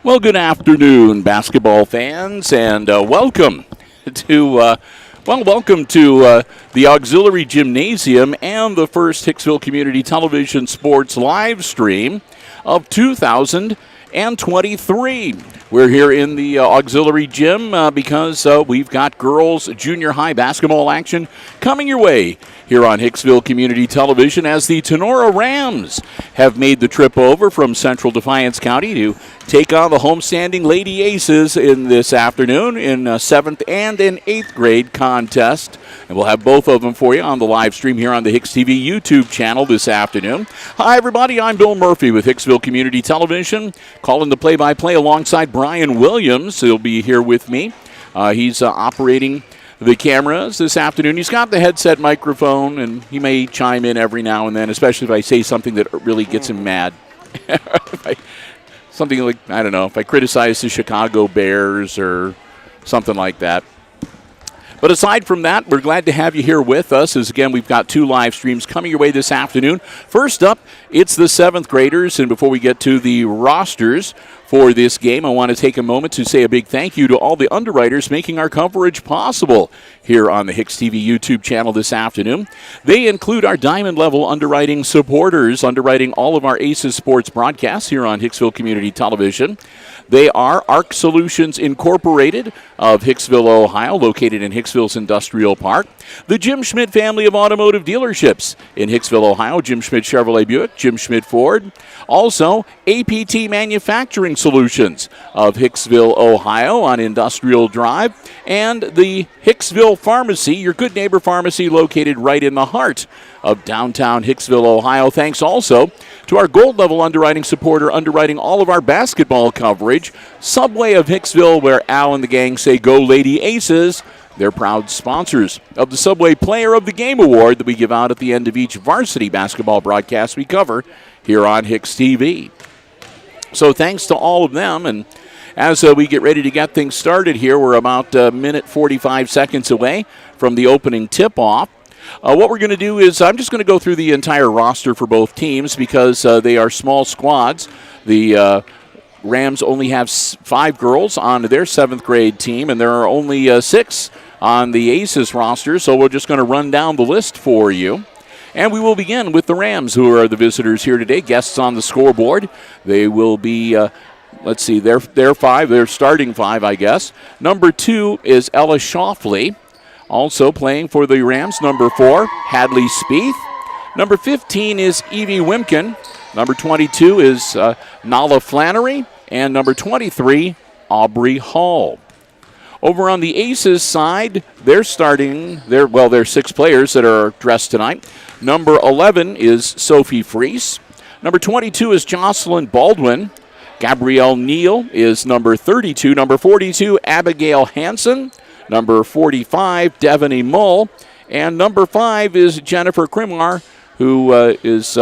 Well, good afternoon, basketball fans, and welcome to the Auxiliary Gymnasium and the first Hicksville Community Television Sports live stream of 2023. We're here in the Auxiliary Gym because we've got girls junior high basketball action coming your way here on Hicksville Community Television as the Tinora Rams have made the trip over from Central Defiance County to take on the homestanding Lady Aces in this afternoon in a 7th and an 8th grade contest. And we'll have both of them for you on the live stream here on the HIX-TV YouTube channel this afternoon. Hi, everybody. I'm Bill Murphy with Hicksville Community Television, calling the play-by-play alongside Brian Williams. He'll be here with me. He's operating the cameras this afternoon. He's got the headset microphone, and he may chime in every now and then, especially if I say something that really gets him mad. Something like, I don't know, if I criticize the Chicago Bears or something like that. But aside from that, we're glad to have you here with us as, again, we've got two live streams coming your way this afternoon. First up, it's the 7th graders, and before we get to the rosters for this game, I want to take a moment to say a big thank you to all the underwriters making our coverage possible here on the HIX-TV YouTube channel this afternoon. They include our Diamond Level underwriting supporters, underwriting all of our Aces sports broadcasts here on Hicksville Community Television. They are ARC Solutions Incorporated of Hicksville, Ohio, located in Hicksville's Industrial Park. The Jim Schmidt family of automotive dealerships in Hicksville, Ohio, Jim Schmidt Chevrolet Buick, Jim Schmidt Ford. Also, APT Manufacturing Solutions of Hicksville, Ohio on Industrial Drive. And the Hicksville Pharmacy, your good neighbor pharmacy located right in the heart of downtown Hicksville, Ohio. Thanks also to our gold level underwriting supporter underwriting all of our basketball coverage, Subway of Hicksville, where Al and the gang say go Lady Aces. They're proud sponsors of the Subway Player of the Game Award that we give out at the end of each varsity basketball broadcast we cover here on HIX-TV. So thanks to all of them, and as we get ready to get things started here, we're about a minute 45 seconds away from the opening tip-off. What we're going to do is I'm just going to go through the entire roster for both teams because they are small squads. The Rams only have 5 girls on their 7th grade team, and there are only 6 on the Aces roster, so we're just going to run down the list for you. And we will begin with the Rams, who are the visitors here today, guests on the scoreboard. They will be, let's see, they're 5, they're starting 5, I guess. Number 2 is Ella Shoffley. Also playing for the Rams, number 4, Hadley Spieth. Number 15 is Evie Wimkin. Number 22 is Nala Flannery. And number 23, Aubrey Hall. Over on the Aces side, they're 6 players that are dressed tonight. Number 11 is Sophie Freese. Number 22 is Jocelyn Baldwin. Gabrielle Neal is number 32. Number 42, Abigail Hansen. Number 45, Devaney Mull. And number 5 is Jennifer Krimar, who is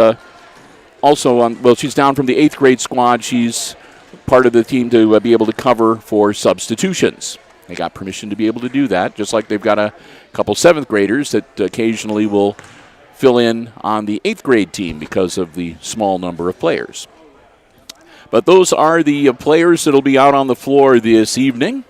also on, she's down from the 8th grade squad. She's part of the team to be able to cover for substitutions. They got permission to be able to do that, just like they've got a couple 7th graders that occasionally will fill in on the 8th grade team because of the small number of players. But those are the players that will be out on the floor this evening.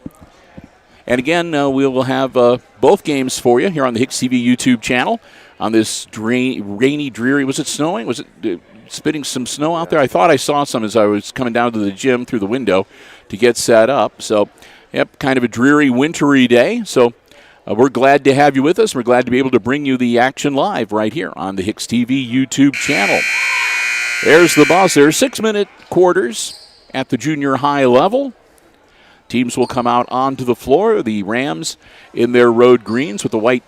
And again, we will have both games for you here on the HIX-TV YouTube channel on this rainy, dreary, was it snowing? Was it spitting some snow out there? I thought I saw some as I was coming down to the gym through the window to get set up. So, yep, kind of a dreary, wintry day. So we're glad to have you with us. We're glad to be able to bring you the action live right here on the HIX-TV YouTube channel. There's the buzzer. 6-minute quarters at the junior high level. Teams will come out onto the floor. The Rams in their road greens with the white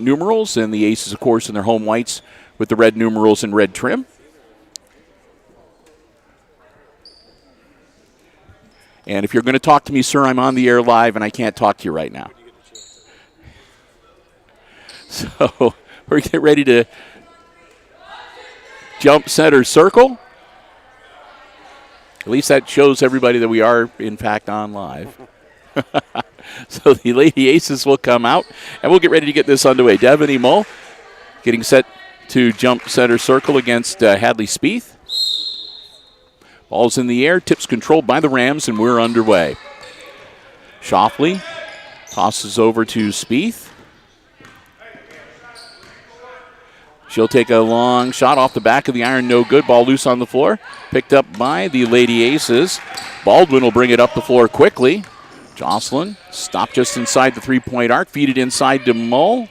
numerals, and the Aces, of course, in their home whites with the red numerals and red trim. And if you're going to talk to me, sir, I'm on the air live, and I can't talk to you right now. So we're getting ready to jump center circle. At least that shows everybody that we are, in fact, on live. So the Lady Aces will come out, and we'll get ready to get this underway. Devaney Mull getting set to jump center circle against Hadley Spieth. Ball's in the air, tips controlled by the Rams, and we're underway. Shoffley tosses over to Spieth. She'll take a long shot off the back of the iron, no good. Ball loose on the floor, picked up by the Lady Aces. Baldwin will bring it up the floor quickly. Jocelyn stopped just inside the three-point arc, feed it inside to Mull.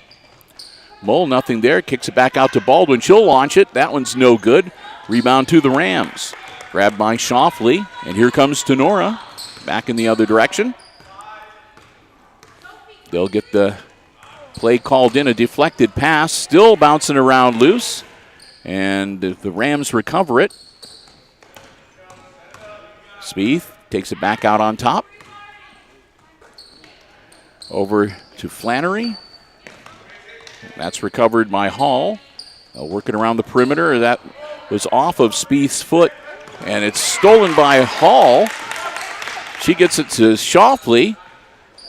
Mull, nothing there, kicks it back out to Baldwin. She'll launch it. That one's no good. Rebound to the Rams. Grabbed by Shoffley, and here comes Tinora back in the other direction. They'll get the play called in, a deflected pass, still bouncing around loose, and the Rams recover it. Spieth takes it back out on top. Over to Flannery. That's recovered by Hall. Working around the perimeter. That was off of Spieth's foot, and it's stolen by Hall. She gets it to Shoffley.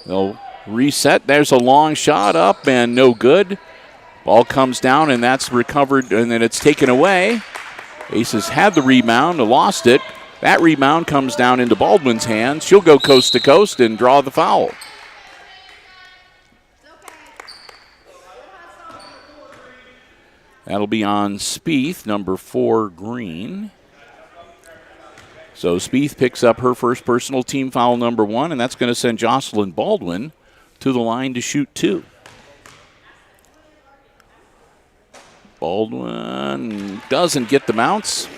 They'll reset. There's a long shot up and no good. Ball comes down, and that's recovered, and then it's taken away. Aces had the rebound, lost it. That rebound comes down into Baldwin's hands. She'll go coast to coast and draw the foul. That'll be on Spieth, number 4, Green. So Spieth picks up her first personal, team foul number 1, and that's going to send Jocelyn Baldwin to the line to shoot 2. Baldwin doesn't get the bounce.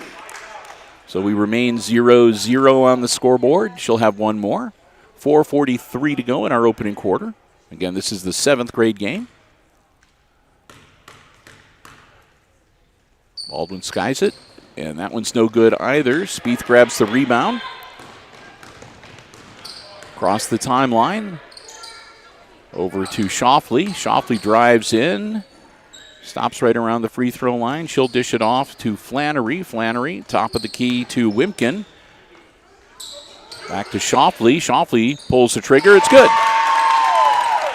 So we remain 0-0 on the scoreboard. She'll have one more. 4:43 to go in our opening quarter. Again, this is the 7th grade game. Baldwin skies it, and that one's no good either. Spieth grabs the rebound. Across the timeline. Over to Shoffley. Shoffley drives in. Stops right around the free throw line. She'll dish it off to Flannery. Flannery, top of the key to Wimpkin. Back to Shoffley. Shoffley pulls the trigger. It's good.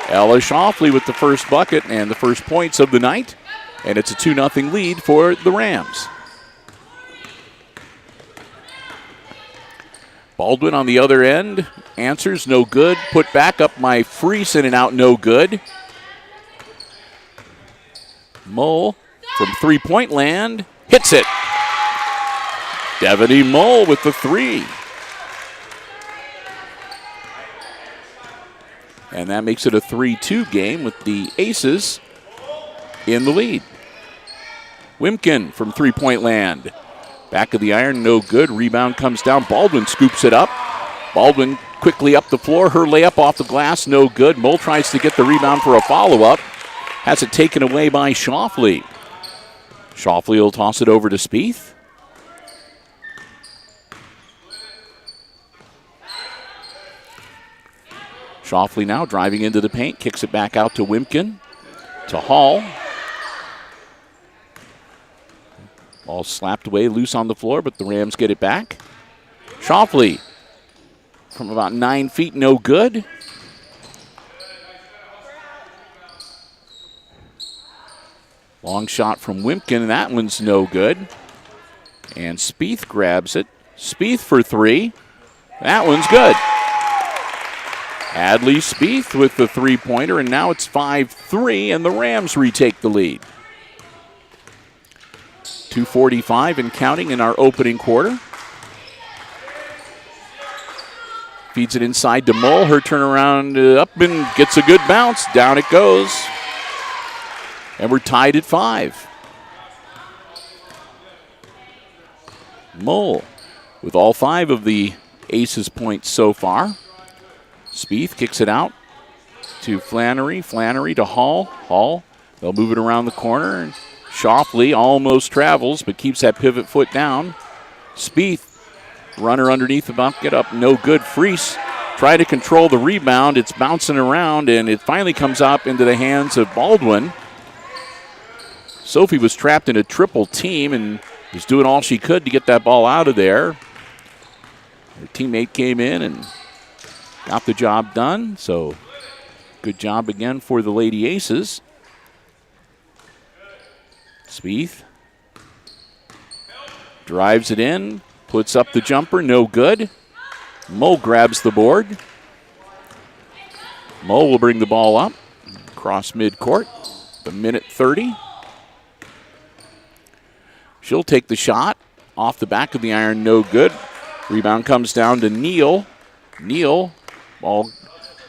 Ella Shoffley with the first bucket and the first points of the night. And it's a 2-0 lead for the Rams. Baldwin on the other end. Answers, no good. Put back up by Friesen and out, no good. Mull from three-point land hits it. Devaney Mull with the 3. And that makes it a 3-2 game with the Aces in the lead. Wimpkin from three-point land. Back of the iron, no good. Rebound comes down. Baldwin scoops it up. Baldwin quickly up the floor. Her layup off the glass, no good. Mull tries to get the rebound for a follow-up. Has it taken away by Shoffley. Shoffley will toss it over to Spieth. Shoffley now driving into the paint. Kicks it back out to Wimpkin. To Hall. Ball slapped away, loose on the floor, but the Rams get it back. Shoffley from about 9 feet, no good. Long shot from Wimpkin, and that one's no good. And Spieth grabs it. Spieth for 3. That one's good. Adley Spieth with the three-pointer, and now it's 5-3, and the Rams retake the lead. 2:45 and counting in our opening quarter. Feeds it inside to Mull. Her turnaround up and gets a good bounce. Down it goes. And we're tied at 5. Mull with all 5 of the Aces points so far. Spieth kicks it out to Flannery. Flannery to Hall. Hall, they'll move it around the corner. And Shoffley almost travels, but keeps that pivot foot down. Spieth, runner underneath the bucket up, no good. Friesen try to control the rebound. It's bouncing around, and it finally comes up into the hands of Baldwin. Sophie was trapped in a triple team and was doing all she could to get that ball out of there. Her teammate came in and got the job done, so good job again for the Lady Aces. Spieth drives it in, puts up the jumper, no good. Mo grabs the board. Mo will bring the ball up, across midcourt, the minute 30. She'll take the shot, off the back of the iron, no good. Rebound comes down to Neal. Neal, ball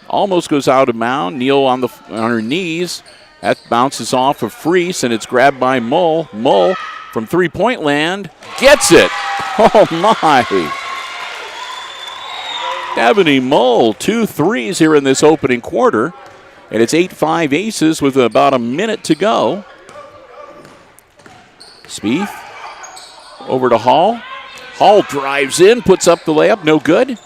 almost goes out of bounds. Neal on her knees. That bounces off of Freese, and it's grabbed by Mull. Mull from three-point land gets it. Oh, my. Ebony Mull, 2 threes here in this opening quarter. And it's 8-5 Aces with about a minute to go. Spieth over to Hall. Hall drives in, puts up the layup, no good.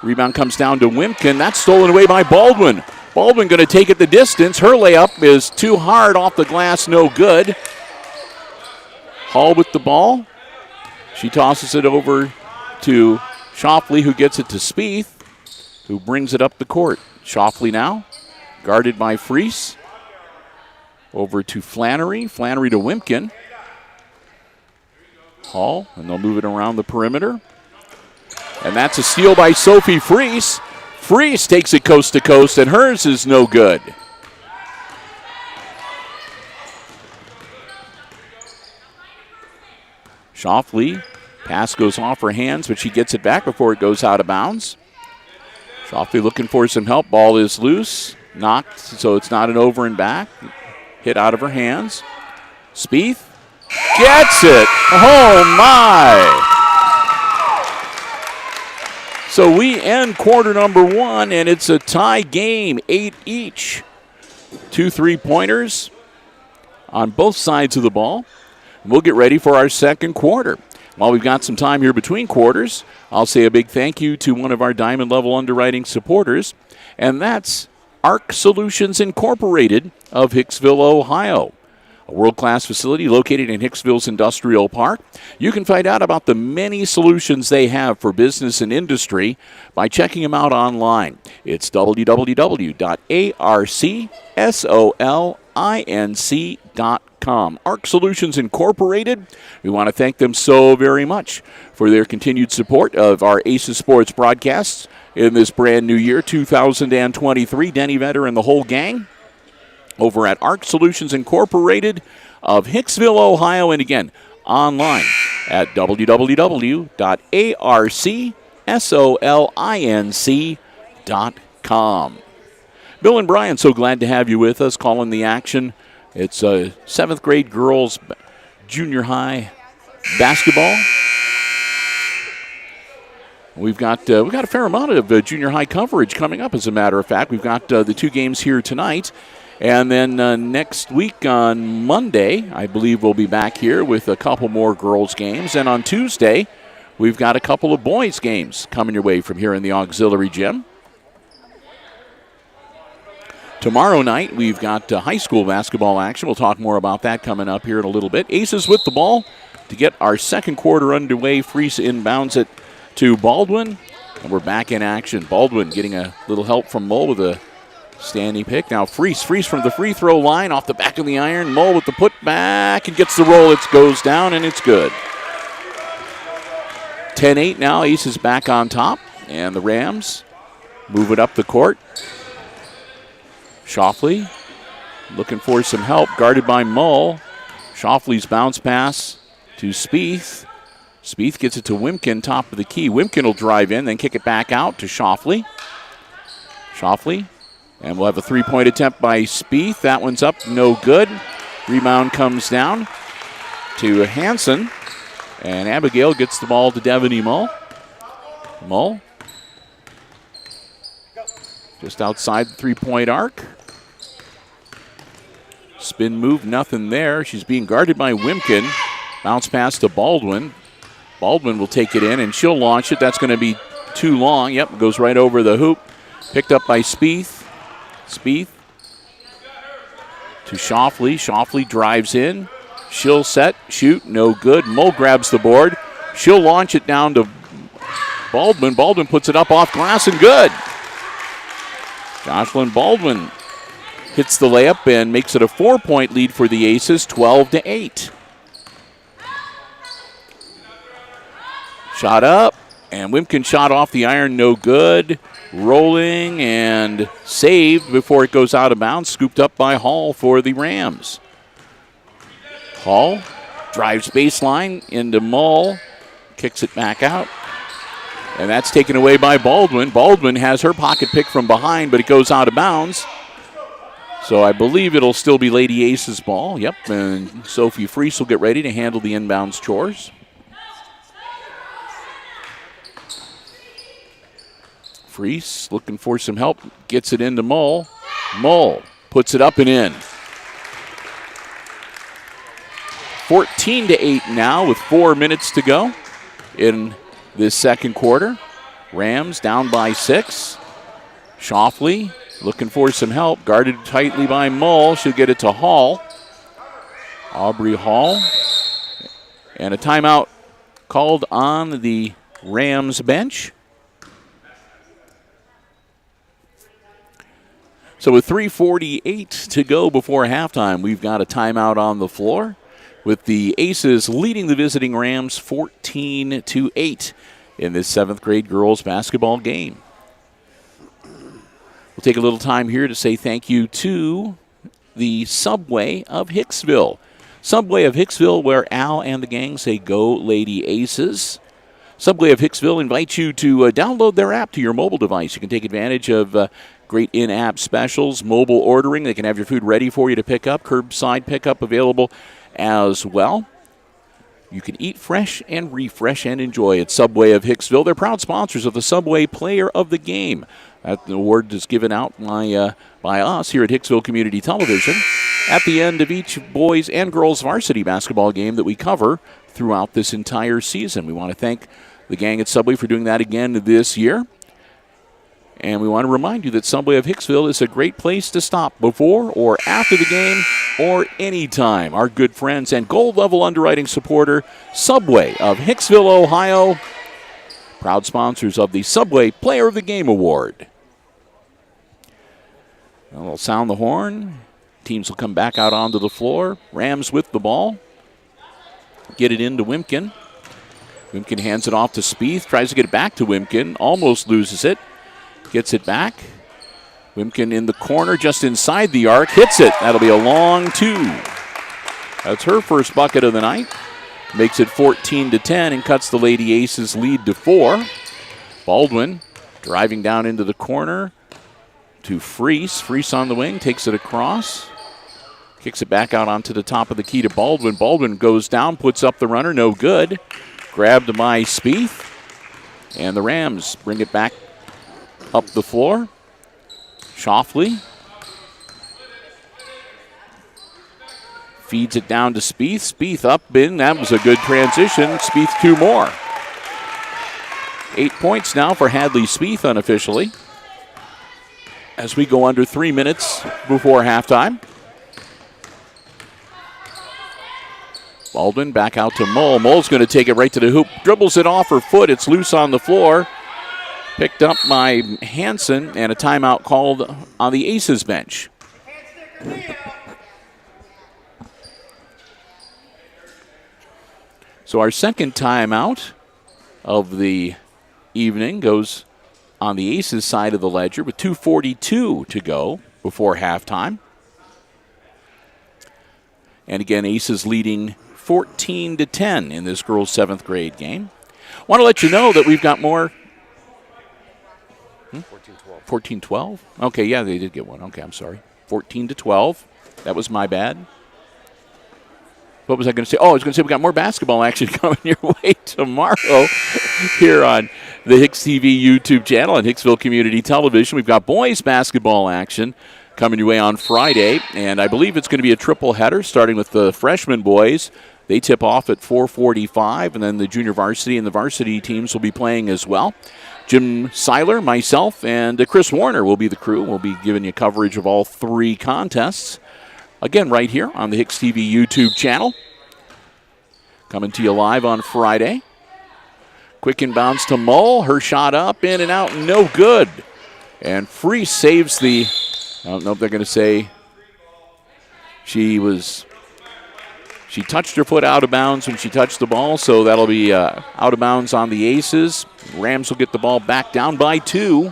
Rebound comes down to Wimkin. That's stolen away by Baldwin. Baldwin going to take it the distance. Her layup is too hard off the glass, no good. Hall with the ball. She tosses it over to Shoffley, who gets it to Spieth, who brings it up the court. Shoffley now, guarded by Freese. Over to Flannery. Flannery to Wimkin. Hall, and they'll move it around the perimeter. And that's a steal by Sophie Freese. Freese takes it coast to coast, and hers is no good. Shoffley, pass goes off her hands, but she gets it back before it goes out of bounds. Shoffley looking for some help. Ball is loose, knocked, so it's not an over and back. Hit out of her hands. Spieth gets it. Oh, my. So we end quarter number 1, and it's a tie game, 8 each. 2 3-pointers on both sides of the ball. We'll get ready for our second quarter. While we've got some time here between quarters, I'll say a big thank you to one of our Diamond Level Underwriting supporters, and that's ARC Solutions Incorporated of Hicksville, Ohio. A world-class facility located in Hicksville's Industrial Park. You can find out about the many solutions they have for business and industry by checking them out online. It's www.arcsolinc.com. ARC Solutions Incorporated, we want to thank them so very much for their continued support of our Aces Sports broadcasts in this brand new year, 2023. Denny Vetter and the whole gang over at ARC Solutions Incorporated of Hicksville, Ohio. And again, online at www.arcsolinc.com. Bill and Brian, so glad to have you with us calling the action. It's 7th grade girls junior high basketball. We've got a fair amount of junior high coverage coming up, as a matter of fact. We've got the 2 games here tonight. And then next week on Monday, I believe we'll be back here with a couple more girls' games. And on Tuesday, we've got a couple of boys' games coming your way from here in the auxiliary gym. Tomorrow night, we've got high school basketball action. We'll talk more about that coming up here in a little bit. Aces with the ball to get our second quarter underway. Freese inbounds it to Baldwin, and we're back in action. Baldwin getting a little help from Mull with a standing pick. Now Freese from the free throw line off the back of the iron. Mull with the putback and gets the roll. It goes down, and it's good. 10-8 now. Aces back on top, and the Rams move it up the court. Shoffley looking for some help, guarded by Mull. Shoffley's bounce pass to Spieth. Spieth gets it to Wimkin, top of the key. Wimkin will drive in, then kick it back out to Shoffley. Shoffley, and we'll have a 3-point attempt by Spieth. That one's up, no good. Rebound comes down to Hansen, and Abigail gets the ball to Devaney Mull. Mull just outside the 3-point arc. Spin move, nothing there. She's being guarded by Wimkin. Bounce pass to Baldwin. Baldwin will take it in, and she'll launch it. That's going to be too long. Yep, goes right over the hoop. Picked up by Spieth. Spieth to Shoffley. Shoffley drives in. She'll set, shoot, no good. Mull grabs the board. She'll launch it down to Baldwin. Baldwin puts it up off glass and good. Jocelyn Baldwin hits the layup and makes it a 4-point lead for the Aces, 12-8. Shot up, and Wimpkin shot off the iron, no good. Rolling and saved before it goes out of bounds. Scooped up by Hall for the Rams. Hall drives baseline into Mull. Kicks it back out. And that's taken away by Baldwin. Baldwin has her pocket pick from behind, but it goes out of bounds. So I believe it'll still be Lady Ace's ball. Yep, and Sophie Freese will get ready to handle the inbounds chores. Freese looking for some help, gets it into Mull. Mull puts it up and in. 14-8 now with 4 minutes to go in this second quarter. Rams down by 6. Shoffley looking for some help, guarded tightly by Mull. She'll get it to Hall. Aubrey Hall. And a timeout called on the Rams bench. So with 3:48 to go before halftime, we've got a timeout on the floor with the Aces leading the visiting Rams 14-8 in this 7th grade girls basketball game. We'll take a little time here to say thank you to the Subway of Hicksville. Subway of Hicksville, where Al and the gang say go Lady Aces. Subway of Hicksville invites you to download their app to your mobile device. You can take advantage of great in-app specials, mobile ordering. They can have your food ready for you to pick up. Curbside pickup available as well. You can eat fresh and refresh and enjoy at Subway of Hicksville. They're proud sponsors of the Subway Player of the Game. That award is given out by us here at Hicksville Community Television at the end of each boys and girls varsity basketball game that we cover throughout this entire season. We want to thank the gang at Subway for doing that again this year. And we want to remind you that Subway of Hicksville is a great place to stop before or after the game or anytime. Our good friends and gold level underwriting supporter, Subway of Hicksville, Ohio, proud sponsors of the Subway Player of the Game Award. We'll sound the horn. Teams will come back out onto the floor. Rams with the ball. Get it into Wimpkin. Wimpkin hands it off to Spieth. Tries to get it back to Wimpkin. Almost loses it. Gets it back. Wimpkin in the corner, just inside the arc. Hits it. That'll be a long 2. That's her first bucket of the night. Makes it 14-10 and cuts the Lady Aces lead to 4. Baldwin driving down into the corner to Freese. Freese on the wing, takes it across. Kicks it back out onto the top of the key to Baldwin. Baldwin goes down, puts up the runner, no good. Grabbed by Spieth. And the Rams bring it back up the floor. Shoffley feeds it down to Spieth. Spieth up in. That was a good transition. Spieth 2 more. 8 points now for Hadley Spieth unofficially. As we go under 3 minutes before halftime. Baldwin back out to Mull. Mull's going to take it right to the hoop. Dribbles it off her foot. It's loose on the floor. Picked up by Hansen, and a timeout called on the Aces bench. So our second timeout of the evening goes on the Aces side of the ledger with 2:42 to go before halftime. And again, Aces leading 14-10 in this girls' 7th grade game. Want to let you know that we've got more. 14-12? Okay, yeah, they did get one. Okay, I'm sorry. 14-12. That was my bad. What was I going to say? Oh, I was going to say we got more basketball action coming your way tomorrow here on the HIX-TV YouTube channel and Hicksville Community Television. We've got boys basketball action coming your way on Friday, and I believe it's going to be a triple header starting with the freshman boys. They tip off at 4:45, and then the junior varsity and the varsity teams will be playing as well. Jim Seiler, myself, and Chris Warner will be the crew. We'll be giving you coverage of all 3 contests. Again, right here on the HIX-TV YouTube channel. Coming to you live on Friday. Quick inbounds to Mull. Her shot up, in and out, no good. And Freese saves the, I don't know if they're going to say she She touched her foot out of bounds when she touched the ball, so that'll be out of bounds on the Aces. Rams will get the ball back down by 2.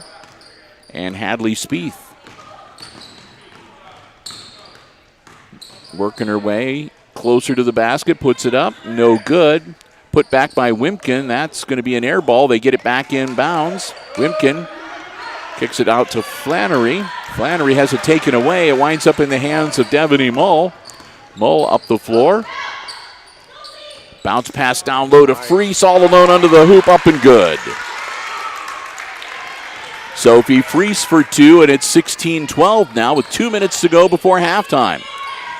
And Hadley Spieth working her way closer to the basket, puts it up, no good. Put back by Wimpkin. That's going to be an air ball. They get it back in bounds. Wimpkin kicks it out to Flannery. Flannery has it taken away. It winds up in the hands of Devaney Mull. Mull up the floor. Bounce pass down low to Freese, all alone under the hoop, up and good. Sophie Freese for 2, and it's 16-12 now with 2 minutes to go before halftime.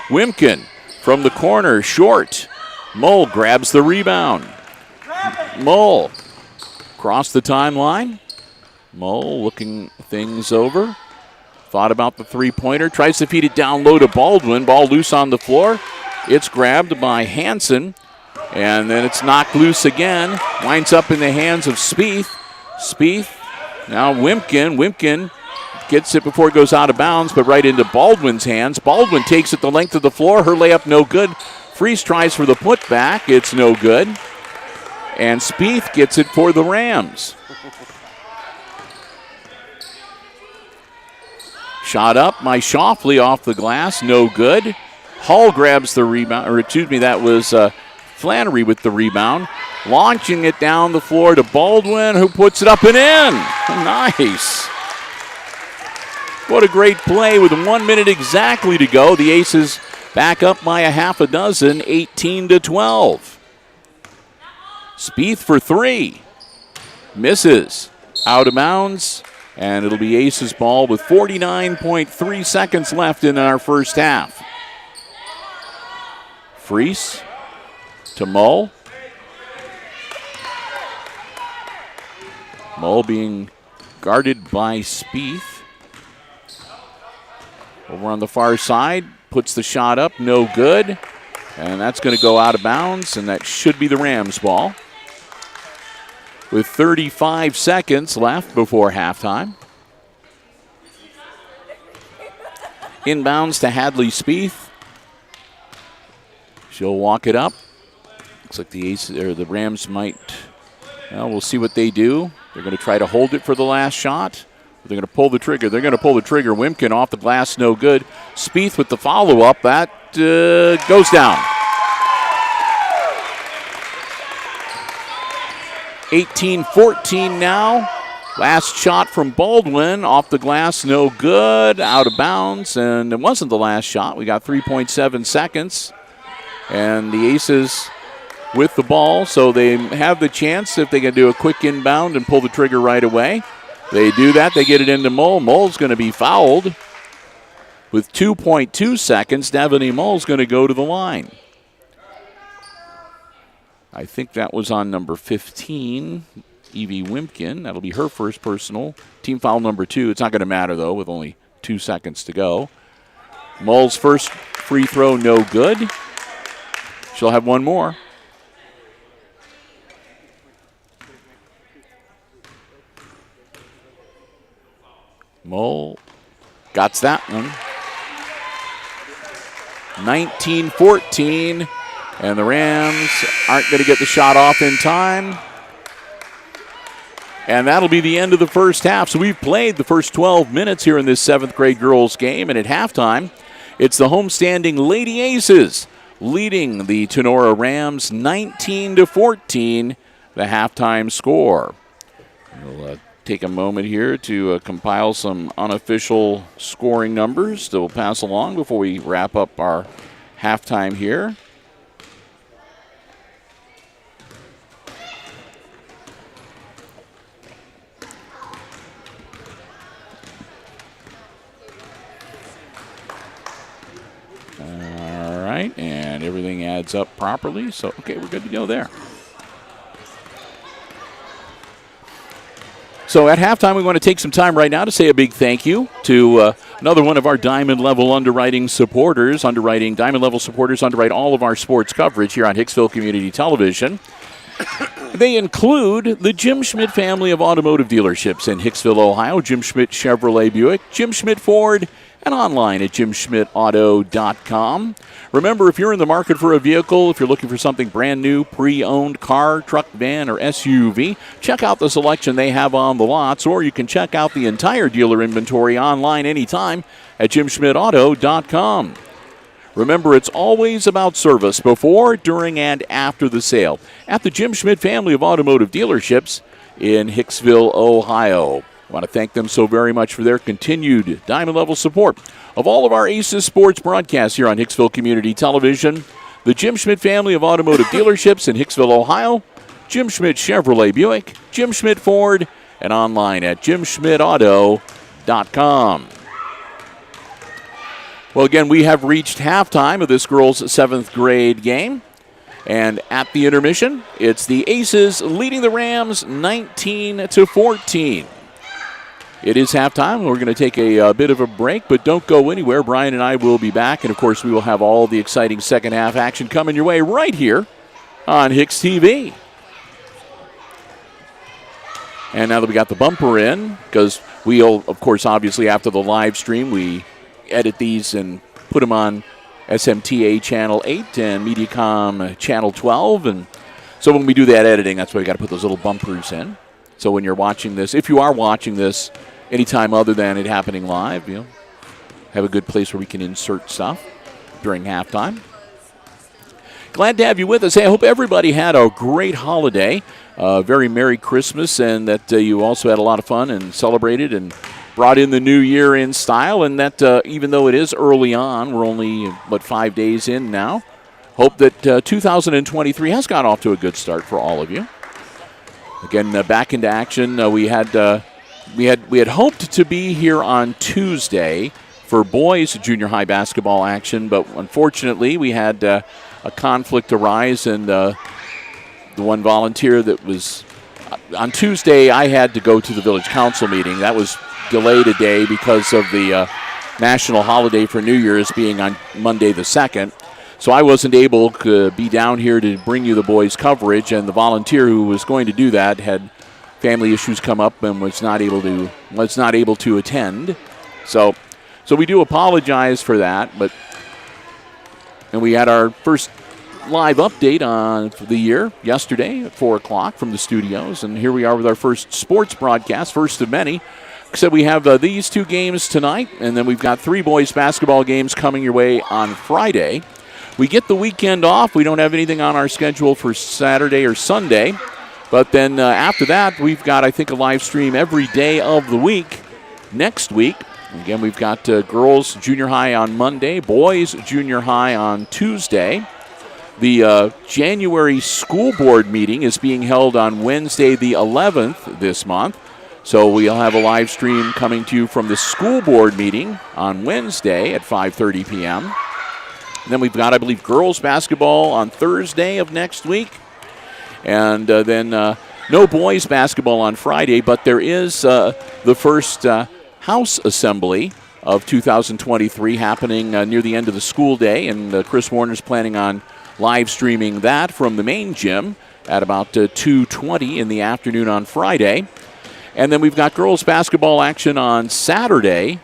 Wimpkin from the corner, short. Mull grabs the rebound. Mull across the timeline. Mull looking things over. Thought about the three-pointer. Tries to feed it down low to Baldwin. Ball loose on the floor. It's grabbed by Hansen. And then it's knocked loose again. Winds up in the hands of Spieth. Spieth. Now Wimpkin. Wimpkin gets it before it goes out of bounds, but right into Baldwin's hands. Baldwin takes it the length of the floor. Her layup no good. Freese tries for the putback. It's no good. And Spieth gets it for the Rams. Shot up by Shoffley off the glass. No good. Hall grabs the rebound. Or excuse me, that was Flannery with the rebound. Launching it down the floor to Baldwin, who puts it up and in. Nice. What a great play with 1 minute exactly to go. The Aces back up by a half a dozen, 18-12. Spieth for 3. Misses. Out of bounds. And it'll be Aces ball with 49.3 seconds left in our first half. Freese to Mull. Mull being guarded by Spieth. Over on the far side, puts the shot up, no good. And that's going to go out of bounds, and that should be the Rams ball. With 35 seconds left before halftime. Inbounds to Hadley Spieth. She'll walk it up. Looks like the Rams might, well, we'll see what they do. They're going to try to hold it for the last shot. They're going to pull the trigger. They're going to pull the trigger. Wimpkin off the glass, no good. Spieth with the follow-up. That goes down. 18-14 now. Last shot from Baldwin off the glass, no good. Out of bounds, and it wasn't the last shot. We got 3.7 seconds. And the Aces with the ball, so they have the chance if they can do a quick inbound and pull the trigger right away. They do that. They get it into Mull. Mull's going to be fouled. With 2.2 seconds, Devaney Mull's going to go to the line. I think that was on number 15, Evie Wimpkin. That'll be her first personal. Team foul number 2. It's not going to matter, though, with only 2 seconds to go. Mull's first free throw, no good. She'll have one more. Mull got that one. 19-14, and the Rams aren't going to get the shot off in time. And that'll be the end of the first half. So we've played the first 12 minutes here in this 7th grade girls game, and at halftime, it's the homestanding Lady Aces leading the Tinora Rams 19-14, the halftime score. We'll take a moment here to compile some unofficial scoring numbers that we'll pass along before we wrap up our halftime here. All right, and everything adds up properly. So, okay, we're good to go there. So at halftime, we want to take some time right now to say a big thank you to another one of our Diamond Level underwriting supporters. Diamond Level supporters underwrite all of our sports coverage here on Hicksville Community Television. They include the Jim Schmidt family of automotive dealerships in Hicksville, Ohio. Jim Schmidt Chevrolet Buick, Jim Schmidt Ford, and online at jimschmidtauto.com. Remember, if you're in the market for a vehicle, if you're looking for something brand new, pre-owned car, truck, van, or SUV, check out the selection they have on the lots, or you can check out the entire dealer inventory online anytime at jimschmidtauto.com. Remember, it's always about service before, during, and after the sale at the Jim Schmidt family of automotive dealerships in Hicksville, Ohio. I want to thank them so very much for their continued diamond-level support of all of our Aces Sports broadcasts here on Hicksville Community Television. The Jim Schmidt family of automotive dealerships in Hicksville, Ohio, Jim Schmidt Chevrolet Buick, Jim Schmidt Ford, and online at jimschmidtauto.com. Well, again, we have reached halftime of this girls' 7th grade game. And at the intermission, it's the Aces leading the Rams 19-14. It is halftime. We're going to take a bit of a break, but don't go anywhere. Brian and I will be back, and, of course, we will have all the exciting second-half action coming your way right here on HIX-TV. And now that we got the bumper in, because we'll, of course, obviously after the live stream, we edit these and put them on SMTA Channel 8 and Mediacom Channel 12. And so when we do that editing, that's why we got to put those little bumpers in. So when you're watching this, if you are watching this anytime other than it happening live, you know, have a good place where we can insert stuff during halftime. Glad to have you with us. Hey, I hope everybody had a great holiday, very Merry Christmas, and that you also had a lot of fun and celebrated and brought in the new year in style, and that even though it is early on, we're only, 5 days in now, hope that 2023 has got off to a good start for all of you. Again, back into action. We had hoped to be here on Tuesday for boys junior high basketball action, but unfortunately we had a conflict arise, and the one volunteer that was on Tuesday, I had to go to the village council meeting. That was delayed a day because of the national holiday for New Year's being on Monday the 2nd. So I wasn't able to be down here to bring you the boys' coverage, and the volunteer who was going to do that had family issues come up and was not able to attend. So we do apologize for that, and we had our first live update on the year yesterday at 4 o'clock from the studios, and here we are with our first sports broadcast, first of many. Except we have these 2 games tonight, and then we've got 3 boys basketball games coming your way on Friday. We get the weekend off. We don't have anything on our schedule for Saturday or Sunday. But then after that, we've got, I think, a live stream every day of the week next week. Again, we've got girls junior high on Monday, boys junior high on Tuesday. The January school board meeting is being held on Wednesday the 11th this month. So we'll have a live stream coming to you from the school board meeting on Wednesday at 5:30 p.m. And then we've got, I believe, girls basketball on Thursday of next week. And then no boys basketball on Friday, but there is the first house assembly of 2023 happening near the end of the school day. And Chris Warner's planning on live streaming that from the main gym at about 2:20 in the afternoon on Friday. And then we've got girls basketball action on Saturday,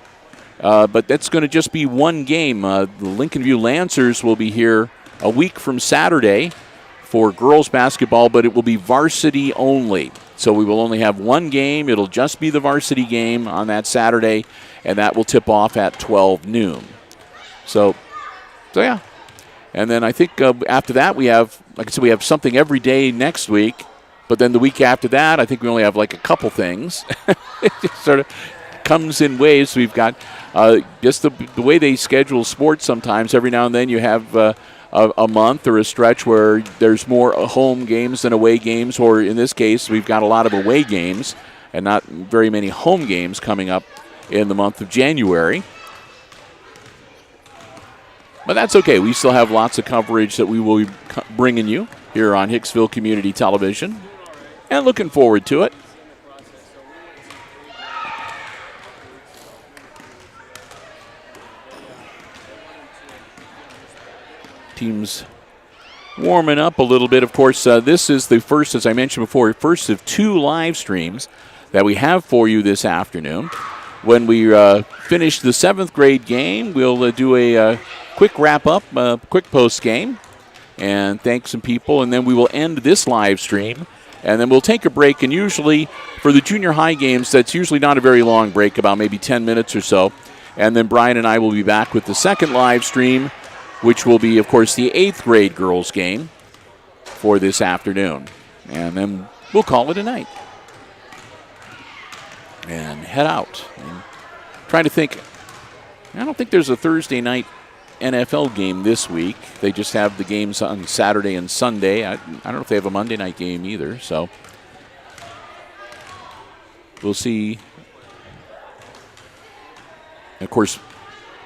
but that's going to just be one game. The Lincoln View Lancers will be here a week from Saturday for girls basketball, but it will be varsity only. So we will only have one game. It'll just be the varsity game on that Saturday, and that will tip off at 12 noon. So yeah. And then I think after that we have, like I said, we have something every day next week. But then the week after that, I think we only have like a couple things. It just sort of comes in waves. We've got just the way they schedule sports sometimes. Every now and then you have a month or a stretch where there's more home games than away games. Or in this case, we've got a lot of away games and not very many home games coming up in the month of January. But that's okay. We still have lots of coverage that we will be bringing you here on Hicksville Community Television. And looking forward to it. Teams warming up a little bit. Of course, this is the first, as I mentioned before, first of 2 live streams that we have for you this afternoon. when we finish the 7th grade game, we'll do a quick wrap-up, quick post-game, and thank some people, and then we will end this live stream, and then we'll take a break, and usually for the junior high games, that's usually not a very long break, about maybe 10 minutes or so, and then Brian and I will be back with the second live stream, which will be, of course, the 8th grade girls game for this afternoon, and then we'll call it a night and head out. And trying to think, I don't think there's a Thursday night NFL game this week. They just have the games on Saturday and Sunday. I don't know if they have a Monday night game either, so we'll see. Of course,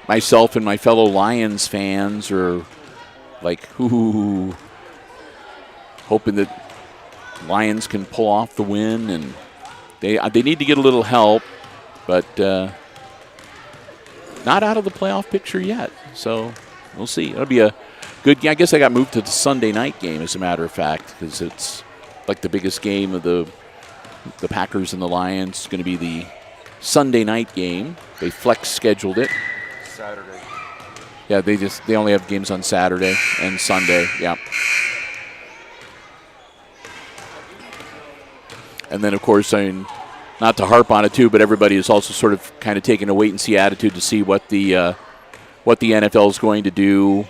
myself and my fellow Lions fans are like, hoping that Lions can pull off the win, and they need to get a little help, but not out of the playoff picture yet. So we'll see. It'll be a good game. I guess I got moved to the Sunday night game, as a matter of fact, because it's like the biggest game of the Packers and the Lions. It's going to be the Sunday night game. They flex scheduled it. Saturday. Yeah, they only have games on Saturday and Sunday. Yeah. And then, of course, I mean, not to harp on it too, but everybody is also sort of kind of taking a wait-and-see attitude to see what the NFL is going to do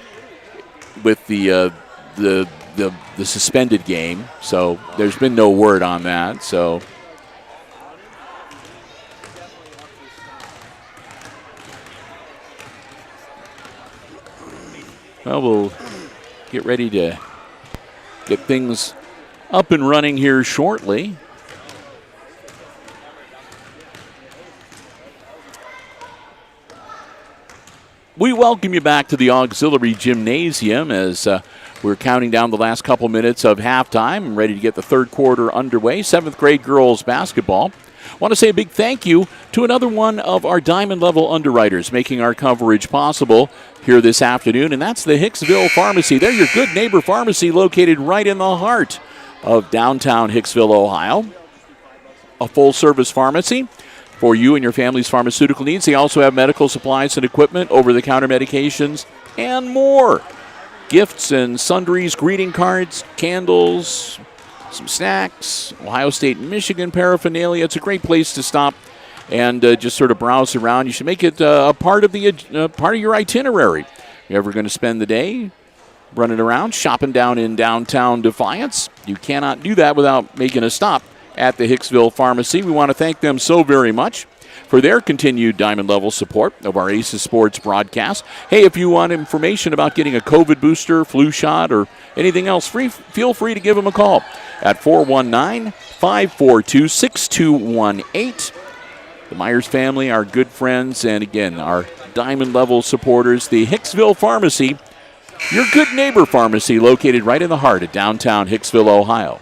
with the suspended game. So there's been no word on that. So well, we'll get ready to get things up and running here shortly. We welcome you back to the Auxiliary Gymnasium as we're counting down the last couple minutes of halftime, ready to get the third quarter underway. 7th grade girls basketball. Want to say a big thank you to another one of our diamond level underwriters making our coverage possible here this afternoon, and that's the Hicksville Pharmacy. They're your good neighbor pharmacy located right in the heart of downtown Hicksville, Ohio. A full-service pharmacy for you and your family's pharmaceutical needs. They also have medical supplies and equipment, over-the-counter medications, and more. Gifts and sundries, greeting cards, candles, some snacks, Ohio State and Michigan paraphernalia. It's a great place to stop and just sort of browse around. You should make it a part of your itinerary. If you're ever going to spend the day running around, shopping down in downtown Defiance, you cannot do that without making a stop at the Hicksville Pharmacy. We want to thank them so very much for their continued diamond level support of our Aces Sports broadcast. Hey, if you want information about getting a COVID booster, flu shot, or anything else, feel free to give them a call at 419-542-6218. The Myers family, our good friends, and again, our diamond level supporters, the Hicksville Pharmacy, your good neighbor pharmacy located right in the heart of downtown Hicksville, Ohio.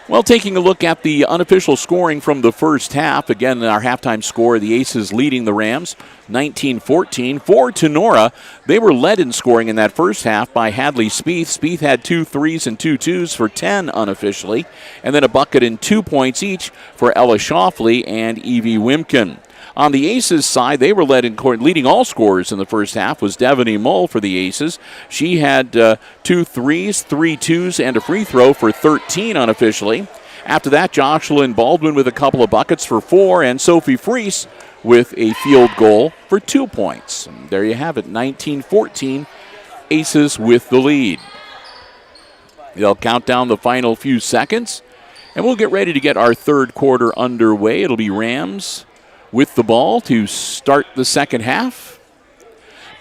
Well, taking a look at the unofficial scoring from the first half. Again, our halftime score, the Aces leading the Rams 19-14. For Tinora, they were led in scoring in that first half by Hadley Spieth. Spieth had 2 threes and 2 twos for 10 unofficially, and then a bucket and 2 points each for Ella Shoffley and Evie Wimkin. On the Aces side, they were led in leading all scorers in the first half was Devaney Mull for the Aces. She had 2 threes, 3 twos, and a free throw for 13 unofficially. After that, Jocelyn Baldwin with a couple of buckets for 4, and Sophie Freese with a field goal for 2 points. And there you have it, 19-14, Aces with the lead. They'll count down the final few seconds, and we'll get ready to get our third quarter underway. It'll be Rams with the ball to start the second half.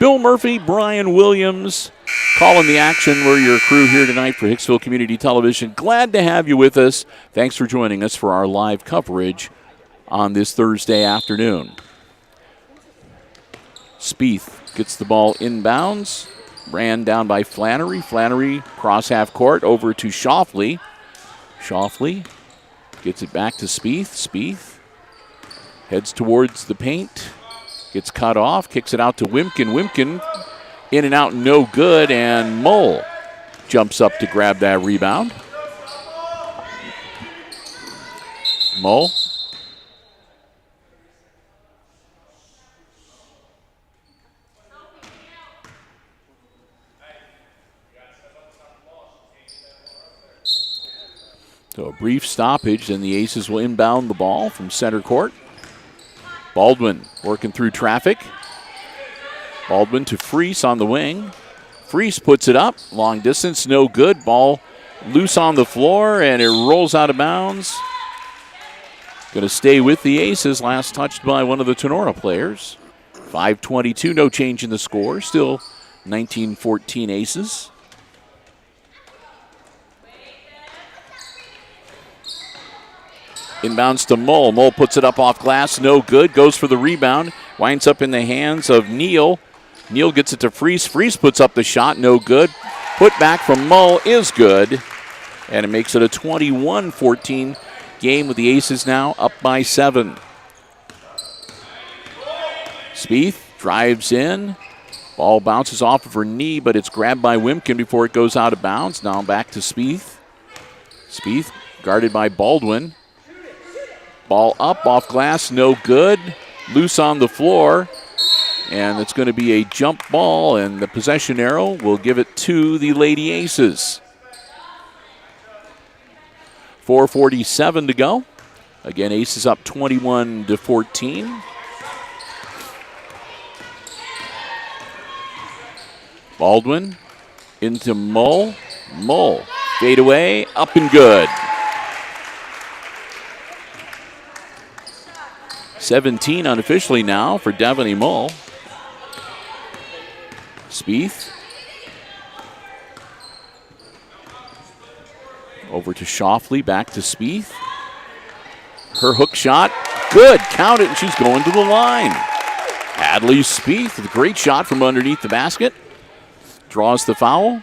Bill Murphy, Brian Williams, calling the action. We're your crew here tonight for Hicksville Community Television. Glad to have you with us. Thanks for joining us for our live coverage on this Thursday afternoon. Spieth gets the ball inbounds. Ran down by Flannery. Flannery cross half court over to Shoffley. Shoffley gets it back to Spieth. Spieth heads towards the paint, gets cut off, kicks it out to Wimkin. Wimkin in and out, no good, and Mull jumps up to grab that rebound. So a brief stoppage, and the Aces will inbound the ball from center court. Baldwin working through traffic. Baldwin to Freese on the wing. Freese puts it up. Long distance, no good. Ball loose on the floor, and it rolls out of bounds. Going to stay with the Aces. Last touched by one of the Tinora players. 5:22, no change in the score. Still 19-14 Aces. Inbounds to Mull. Mull puts it up off glass, no good. Goes for the rebound. Winds up in the hands of Neal. Neal gets it to Freese. Freese puts up the shot, no good. Put back from Mull is good. And it makes it a 21-14 game with the Aces now up by 7. Spieth drives in. Ball bounces off of her knee, but it's grabbed by Wimkin before it goes out of bounds. Now back to Spieth. Spieth guarded by Baldwin. Ball up off glass, no good. Loose on the floor. And it's going to be a jump ball, and the possession arrow will give it to the Lady Aces. 4:47 to go. Again, Aces up 21-14. Baldwin into Mull. Mull, fade away, up and good. 17 unofficially now for Devaney Mull. Spieth. Over to Shoffley, back to Spieth. Her hook shot, good, count it, and she's going to the line. Hadley Spieth with a great shot from underneath the basket. Draws the foul.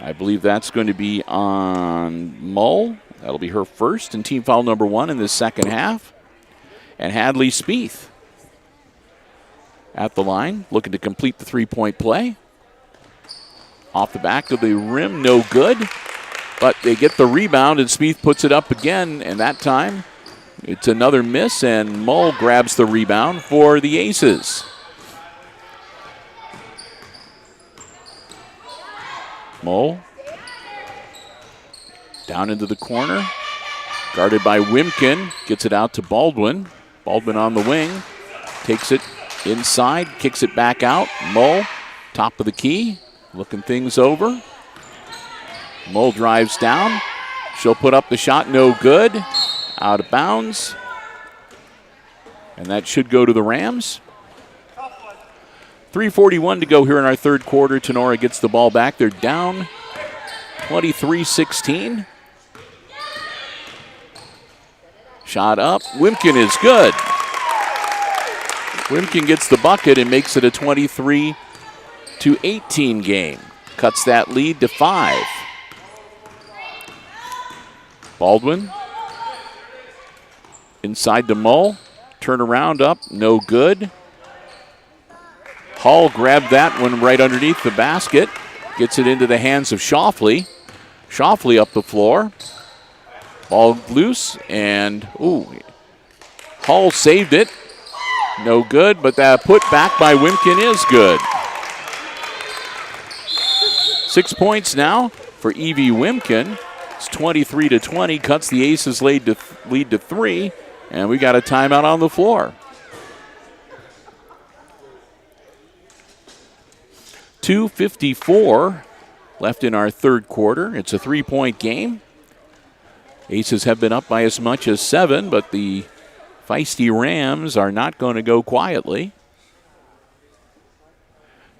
I believe that's going to be on Mull. That'll be her first and team foul number 1 in this second half. And Hadley Spieth at the line, looking to complete the three-point play. Off the back of the rim, no good. But they get the rebound, and Spieth puts it up again, and that time it's another miss, and Mull grabs the rebound for the Aces. Mull down into the corner, guarded by Wimkin, gets it out to Baldwin. Baldwin on the wing, takes it inside, kicks it back out. Mull, top of the key, looking things over. Mull drives down. She'll put up the shot, no good. Out of bounds. And that should go to the Rams. 3:41 to go here in our third quarter. Tinora gets the ball back. They're down 23-16. Shot up. Wimkin is good. Wimkin gets the bucket and makes it a 23-18 game. Cuts that lead to 5. Baldwin inside to Mull. Turn around up, no good. Hall grabbed that one right underneath the basket. Gets it into the hands of Shoffley. Shoffley up the floor. Ball loose, and Hall saved it. No good, but that put back by Wimkin is good. 6 points now for Evie Wimkin. It's 23-20, cuts the Aces lead to 3, and we got a timeout on the floor. 2:54 left in our third quarter. It's a 3-point game. Aces have been up by as much as 7, but the feisty Rams are not going to go quietly.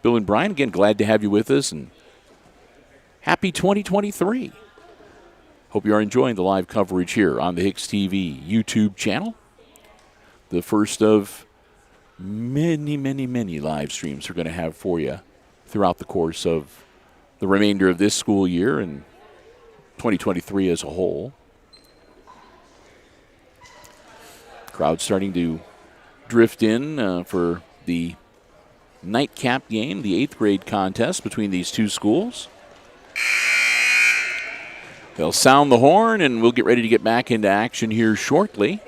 Bill and Brian, again, glad to have you with us, and happy 2023. Hope you are enjoying the live coverage here on the HIX-TV YouTube channel. The first of many, many, many live streams we're going to have for you throughout the course of the remainder of this school year and 2023 as a whole. Crowd starting to drift in for the nightcap game, the 8th grade contest between these two schools. They'll sound the horn, and we'll get ready to get back into action here shortly.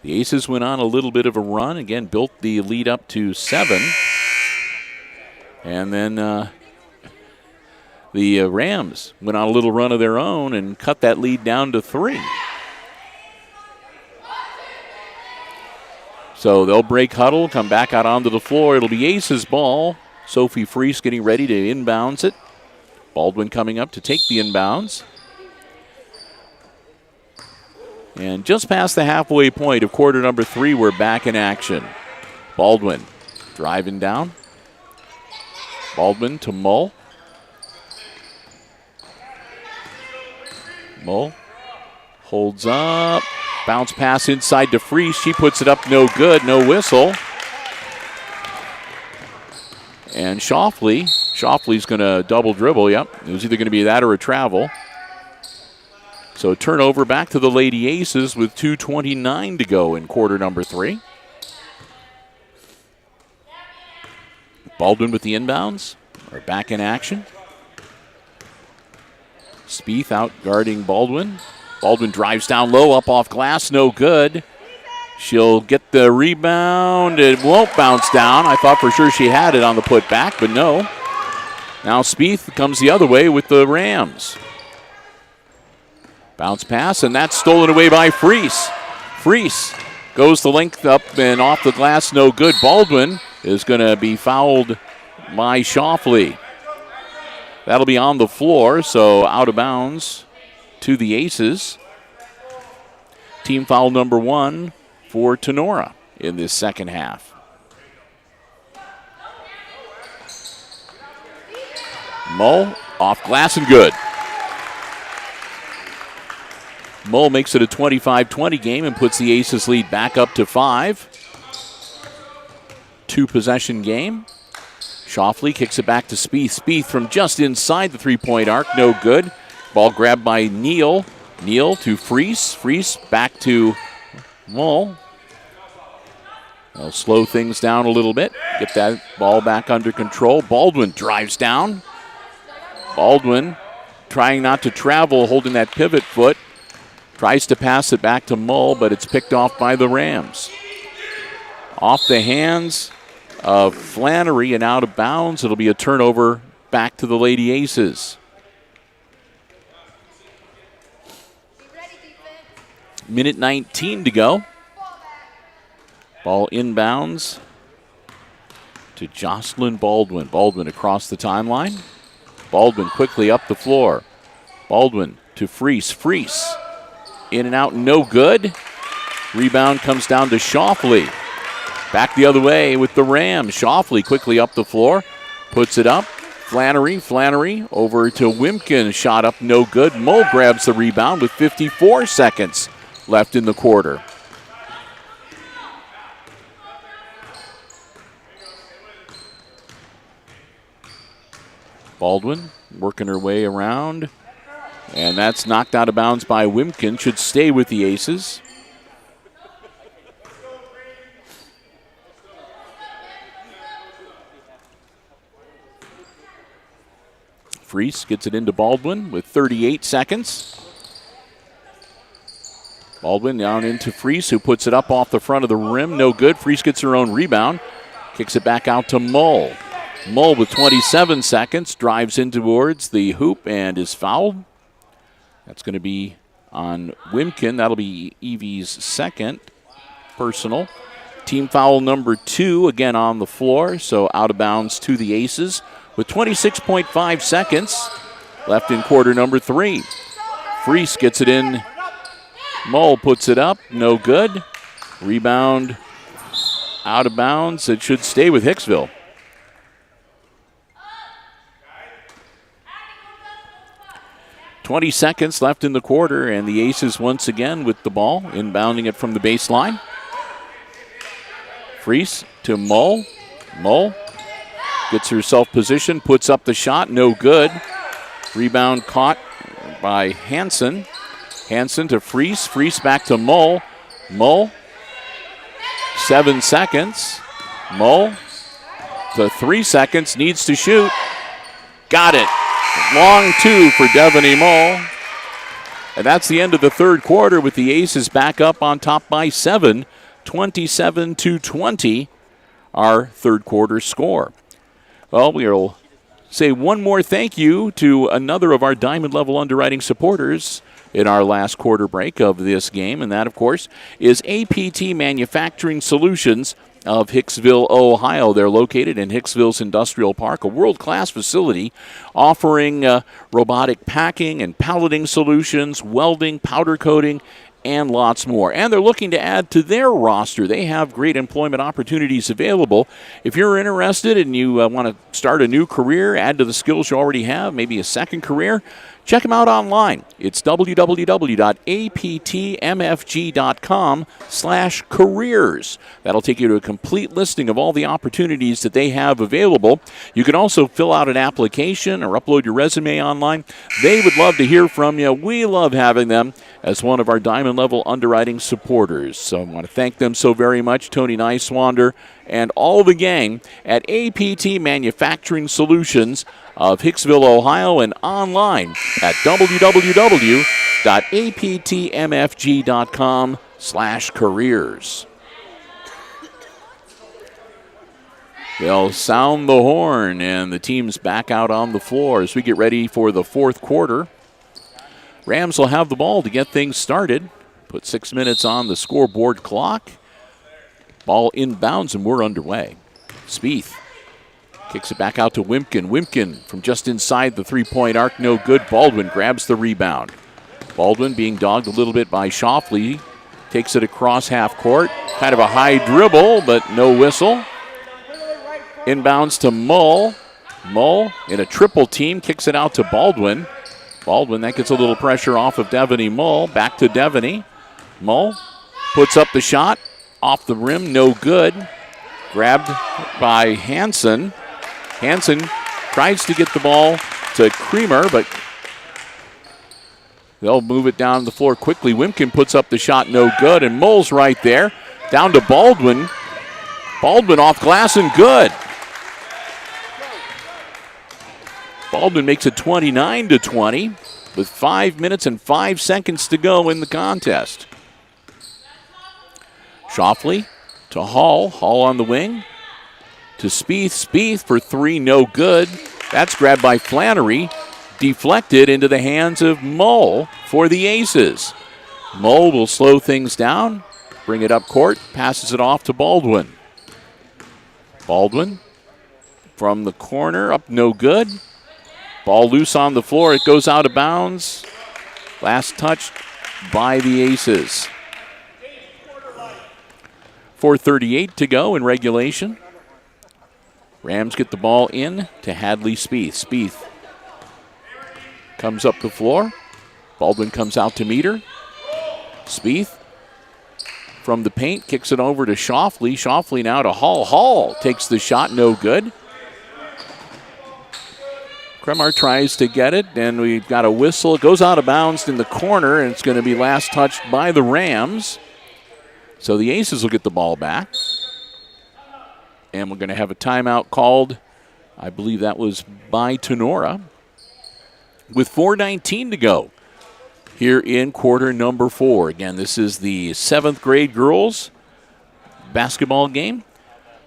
The Aces went on a little bit of a run. Again, built the lead up to 7. And then the Rams went on a little run of their own and cut that lead down to 3. So they'll break huddle, come back out onto the floor. It'll be Aces ball. Sophie Freese getting ready to inbounds it. Baldwin coming up to take the inbounds. And just past the halfway point of quarter number 3, we're back in action. Baldwin driving down. Baldwin to Mull. Mull holds up. Bounce pass inside to Freese. She puts it up, no good, no whistle. And Shoffley's going to double dribble. Yep, it was either going to be that or a travel. So turnover back to the Lady Aces with 2:29 to go in quarter number 3. Baldwin with the inbounds. We're back in action. Spieth out guarding Baldwin. Baldwin drives down low, up off glass, no good. She'll get the rebound. It won't bounce down. I thought for sure she had it on the putback, but no. Now Spieth comes the other way with the Rams. Bounce pass, and that's stolen away by Freese. Freese goes the length up and off the glass, no good. Baldwin is going to be fouled by Shoffley. That'll be on the floor, so out of bounds to the Aces. Team foul number 1 for Tinora in this second half. Mull off glass and good. Mull makes it a 25-20 game and puts the Aces lead back up to 5. 2-possession game. Shoffley kicks it back to Spieth. Spieth from just inside the three-point arc, no good. Ball grabbed by Neal. Neal to Freese. Freese back to Mull. They'll slow things down a little bit. Get that ball back under control. Baldwin drives down. Baldwin trying not to travel, holding that pivot foot. Tries to pass it back to Mull, but it's picked off by the Rams. Off the hands of Flannery and out of bounds. It'll be a turnover back to the Lady Aces. Minute 19 to go. Ball inbounds to Jocelyn Baldwin. Baldwin across the timeline. Baldwin quickly up the floor. Baldwin to Freese. Freese in and out, no good. Rebound comes down to Shoffley. Back the other way with the Rams. Shoffley quickly up the floor. Puts it up. Flannery over to Wimkin. Shot up, no good. Mull grabs the rebound with 54 seconds left in the quarter. Baldwin working her way around. And that's knocked out of bounds by Wimkin. Should stay with the Aces. Freese gets it into Baldwin with 38 seconds. Baldwin down into Freese, who puts it up off the front of the rim. No good. Freese gets her own rebound. Kicks it back out to Mull. Mull with 27 seconds. Drives in towards the hoop and is fouled. That's going to be on Wimkin. That'll be Evie's second personal. Team foul number 2, again on the floor. So out of bounds to the Aces with 26.5 seconds left in quarter number 3. Freese gets it in. Mull puts it up. No good. Rebound out of bounds. It should stay with Hicksville. .20 seconds left in the quarter, and the Aces once again with the ball, inbounding it from the baseline. Freese to Mull. Mull gets herself positioned, puts up the shot, no good. Rebound caught by Hansen. Hansen to Freese. Freese back to Mull. Mull, 7 seconds. Mull to 3 seconds, needs to shoot. Got it. Long 2 for Devaney Mull. And that's the end of the third quarter with the Aces back up on top by 7, 27-20, our third quarter score. Well, we'll say one more thank you to another of our Diamond Level Underwriting supporters in our last quarter break of this game, and that, of course, is APT Manufacturing Solutions of Hicksville, Ohio. They're located in Hicksville's Industrial Park, a world-class facility offering robotic packing and palleting solutions, welding, powder coating, and lots more. And they're looking to add to their roster. They have great employment opportunities available. If you're interested and you want to start a new career, add to the skills you already have, maybe a second career, check them out online. It's www.aptmfg.com/careers. That'll take you to a complete listing of all the opportunities that they have available. You can also fill out an application or upload your resume online. They would love to hear from you. We love having them as one of our Diamond Level Underwriting supporters. So I want to thank them so very much, Tony Niswander and all the gang at APT Manufacturing Solutions of Hicksville, Ohio, and online at www.aptmfg.com/careers. They'll sound the horn, and the team's back out on the floor as we get ready for the fourth quarter. Rams will have the ball to get things started. Put 6 minutes on the scoreboard clock. Ball inbounds, and we're underway. Spieth kicks it back out to Wimpkin. Wimpkin from just inside the three-point arc, no good. Baldwin grabs the rebound. Baldwin being dogged a little bit by Shoffley. Takes it across half court. Kind of a high dribble, but no whistle. Inbounds to Mull. Mull in a triple team kicks it out to Baldwin. Baldwin, that gets a little pressure off of Devaney Mull. Back to Devaney. Mull puts up the shot. Off the rim, no good. Grabbed by Hansen. Hansen tries to get the ball to Creamer, but they'll move it down the floor quickly. Wimpkin puts up the shot, no good, and Mull's right there. Down to Baldwin. Baldwin off glass and good. Baldwin makes it 29-20 with 5 minutes and 5 seconds to go in the contest. Shoffley to Hall. Hall on the wing. To Spieth. Spieth for three, no good. That's grabbed by Flannery. Deflected into the hands of Mull for the Aces. Mull will slow things down, bring it up court, passes it off to Baldwin. Baldwin from the corner, up no good. Ball loose on the floor. It goes out of bounds. Last touch by the Aces. 4:38 to go in regulation. Rams get the ball in to Hadley Spieth. Spieth comes up the floor. Baldwin comes out to meet her. Spieth from the paint kicks it over to Shoffley. Shoffley now to Hall. Hall takes the shot, no good. Kremar tries to get it, and we've got a whistle. It goes out of bounds in the corner, and it's going to be last touched by the Rams. So the Aces will get the ball back. And we're going to have a timeout called. I believe that was by Tinora. With 4:19 to go here in quarter number 4. Again, this is the 7th grade girls basketball game.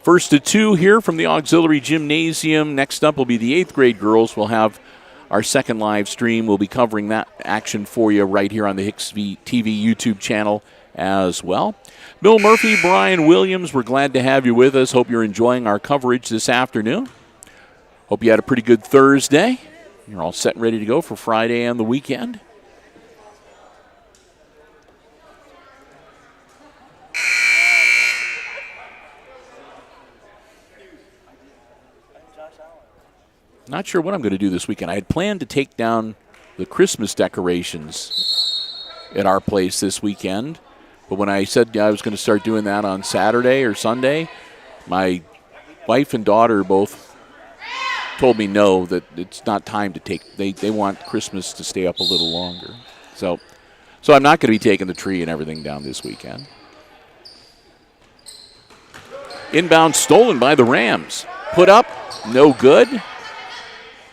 First to 2 here from the auxiliary gymnasium. Next up will be the 8th grade girls. We'll have our second live stream. We'll be covering that action for you right here on the HIX-TV YouTube channel as well. Bill Murphy, Brian Williams, we're glad to have you with us. Hope you're enjoying our coverage this afternoon. Hope you had a pretty good Thursday. You're all set and ready to go for Friday and the weekend. Not sure what I'm going to do this weekend. I had planned to take down the Christmas decorations at our place this weekend. But when I said I was going to start doing that on Saturday or Sunday, my wife and daughter both told me no, that it's not time to take. They want Christmas to stay up a little longer. So I'm not going to be taking the tree and everything down this weekend. Inbound stolen by the Rams. Put up, no good.